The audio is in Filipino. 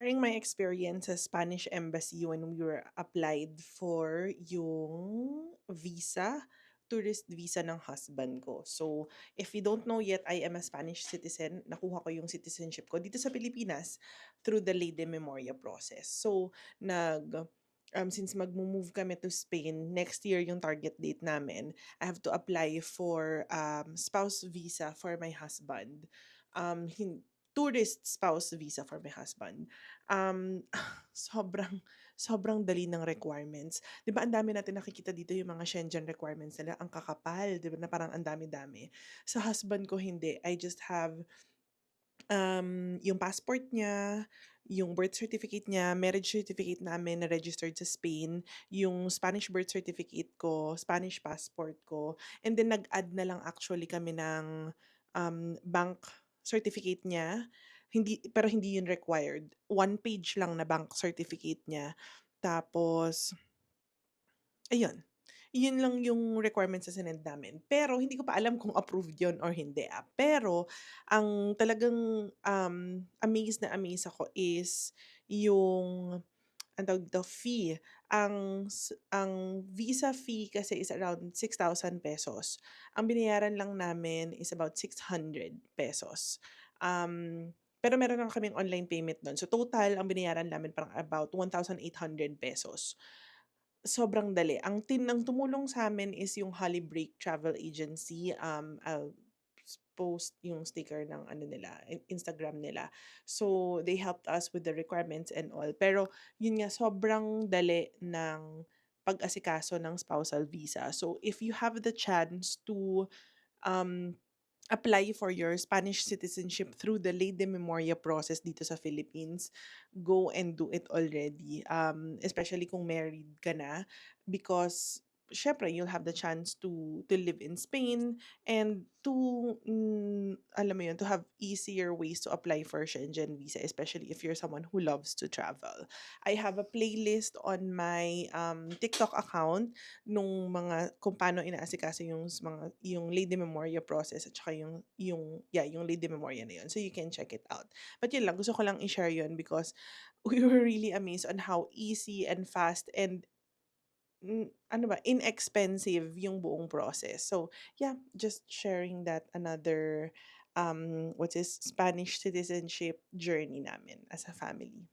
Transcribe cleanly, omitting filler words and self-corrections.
sharing my experience sa Spanish Embassy when we were applied for yung visa, tourist visa ng husband ko. So, if you don't know yet, I am a Spanish citizen. Nakuha ko yung citizenship ko dito sa Pilipinas through the Ley de Memoria process. So, since magmo-move kami to Spain, next year yung target date namin, I have to apply for spouse visa for my husband. Um, hin- Tourist spouse visa for my husband. Um, sobrang sobrang dali ng requirements. 'Di ba ang dami natin nakikita dito yung mga Schengen requirements nila, ang kakapal, 'di ba, na parang ang dami-dami. Sa husband ko hindi. I just have yung passport niya, yung birth certificate niya, marriage certificate namin na registered sa Spain, yung Spanish birth certificate ko, Spanish passport ko, and then nag-add na lang actually kami ng bank certificate niya. Pero hindi yun required. One page lang na bank certificate niya. Tapos, ayun. Yun lang yung requirements na sinend namin. Pero hindi ko pa alam kung approved yun or hindi, Pero ang talagang, amazed na amazed ako is yung anong tawag dito, fee. Ang visa fee kasi is around ₱6,000. Ang binayaran lang namin is about ₱600. Pero meron lang kaming online payment nun. So total ang binayaran namin parang about ₱1,800. Sobrang dali. Ang tumulong sa'min is yung Holly Break Travel Agency. I'll post yung sticker ng ano nila, Instagram nila. So, they helped us with the requirements and all. Pero yun nga, sobrang dali ng pag-asikaso ng spousal visa. So, if you have the chance to um, apply for your Spanish citizenship through the Ley de Memoria process dito sa Philippines, go and do it already. Especially kung married ka na, because syempre you'll have the chance to live in Spain and alam mo yun, to have easier ways to apply for Schengen visa, especially if you're someone who loves to travel. I have a playlist on my TikTok account nung mga kung paano inaasikaso yung Ley de Memoria process at saka yung Ley de Memoria na yun. So you can check it out. But yun lang, gusto ko lang i-share yun because we were really amazed on how easy and fast and ano ba, inexpensive yung buong process. So yeah, just sharing that another what's this Spanish citizenship journey namin as a family.